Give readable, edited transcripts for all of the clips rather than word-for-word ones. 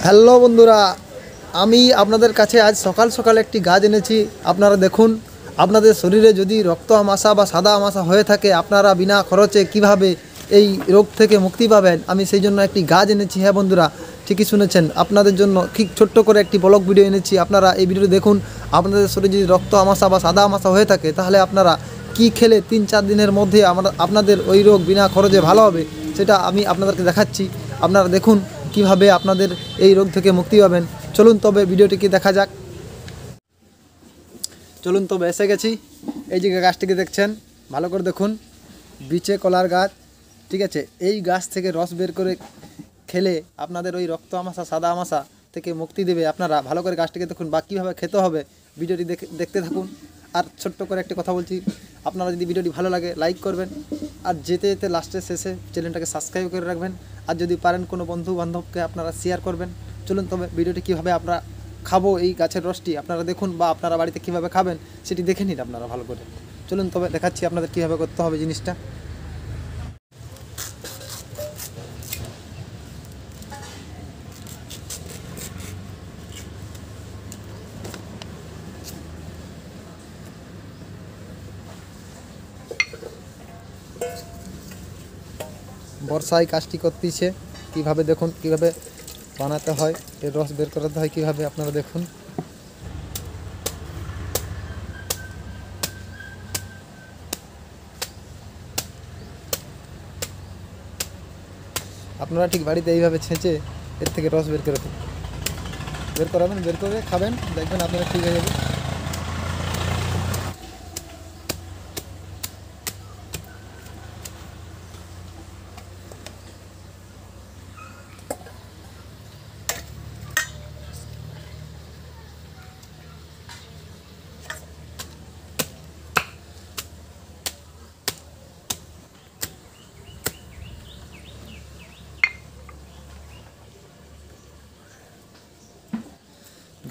Hello বন্ধুরা, আমি আপনাদের কাছে আজ সকাল সকাল একটি গাছ এনেছি। আপনারা দেখুন, আপনাদের শরীরে যদি রক্ত আমাশা বা সাদা আমাশা হয়ে থাকে, আপনারা বিনা খরচে কিভাবে এই রোগ থেকে মুক্তি পাবেন, আমি সেই জন্য একটি গাছ এনেছি। হ্যাঁ বন্ধুরা, ঠিকই শুনেছেন, আপনাদের জন্য ঠিক ছোট্ট করে একটি ব্লগ ভিডিও এনেছি। আপনারা এই ভিডিওটি দেখুন। আপনাদের শরীরে যদি রক্ত আমাশা বা সাদা আমাশা হয়ে থাকে, তাহলে আপনারা কি খেলে 3-4 দিনের মধ্যে আপনাদের ওই রোগ বিনা খরচে ভালো হবে, সেটা আমি আপনাদেরকে দেখাচ্ছি। আপনারা দেখুন কিভাবে আপনাদের এই রোগ থেকে মুক্তি পাবেন। চলুন তবে ভিডিওটিকে দেখা যাক। চলুন তবে এসে গেছি। এই যে গাছটিকে দেখছেন, ভালো করে দেখুন, বিচে কলার গাছ, ঠিক আছে। এই গাছ থেকে রস বের করে খেলে আপনাদের ওই রক্ত আমাশা সাদা আমাশা থেকে মুক্তি দেবে। আপনারা ভালো করে গাছটিকে দেখুন বা কীভাবে খেতে হবে, ভিডিওটি দেখতে থাকুন। আর ছোট্ট করে একটি কথা বলছি, আপনারা যদি ভিডিওটি ভালো লাগে লাইক করবেন, আর যেতে যেতে লাস্টের শেষে চ্যানেলটাকে সাবস্ক্রাইব করে রাখবেন। আর যদি পারেন কোনো বন্ধু বান্ধবকে আপনারা শেয়ার করবেন। চলুন তবে ভিডিওটি কীভাবে আমরা খাবো এই গাছের রসটি আপনারা দেখুন, বা আপনারা বাড়িতে কীভাবে খাবেন সেটি দেখে নিন আপনারা ভালো করে। চলুন তবে দেখাচ্ছি আপনাদের কীভাবে করতে হবে জিনিসটা। বর্ষায় কাজটি করতেছে কীভাবে দেখুন, কীভাবে বানাতে হয়, এর রস বের করাতে হয় কীভাবে আপনারা দেখুন। আপনারা ঠিক বাড়িতে এইভাবে ছেঁচে এর থেকে রস বের করাবেন, বের করে খাবেন, দেখবেন আপনারা ঠিক হয়ে যাবে।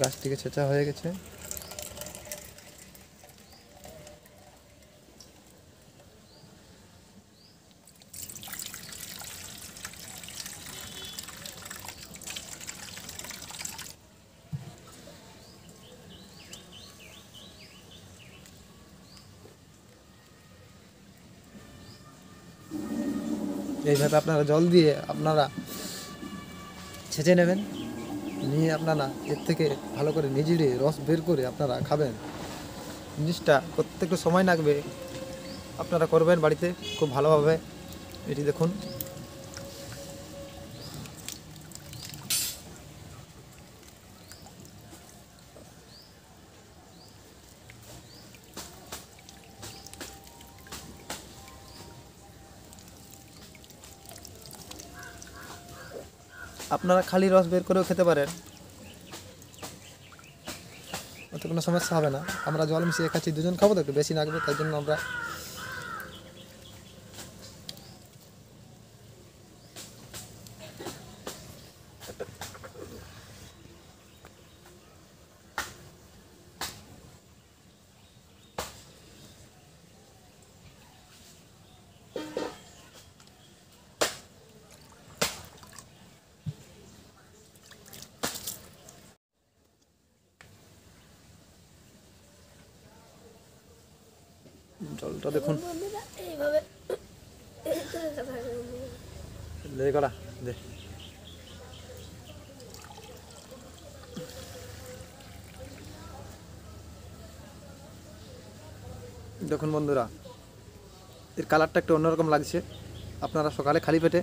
গাছটিকে ছেঁচা হয়ে গেছে। এইভাবে আপনারা জল দিয়ে আপনারা ছেঁচে নেবেন, নিয়ে আপনারা এর থেকে ভালো করে নিজেরই রস বের করে আপনারা খাবেন। জিনিসটা করতে একটু সময় লাগবে, আপনারা করবেন বাড়িতে খুব ভালোভাবে। এটি দেখুন, আপনারা খালি রস বের করেও খেতে পারেন, ওতে কোনো সমস্যা হবে না। আমরা জল মিশিয়ে খাচ্ছি, দুজন খাবো তো একটু বেশি লাগবে, তাই জন্য আমরা জলটা দেখুন করা দে। দেখুন বন্ধুরা, এর কালারটা একটু অন্যরকম লাগছে। আপনারা সকালে খালি পেটে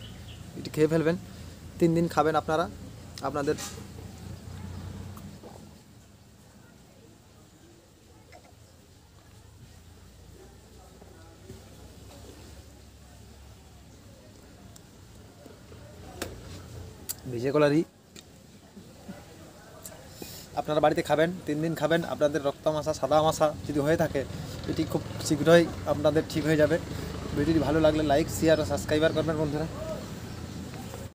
এটি খেয়ে ফেলবেন, 3 দিন খাবেন আপনারা। আপনাদের ভিজে কলারই আপনারা বাড়িতে খাবেন, 3 দিন খাবেন। আপনাদের রক্ত আমাশা সাদা আমাশা যদি হয়ে থাকে, এটি খুব শীঘ্রই আপনাদের ঠিক হয়ে যাবে। ভিডিওটি ভালো লাগলে লাইক শেয়ার ও সাবস্ক্রাইবার করবেন বন্ধুরা।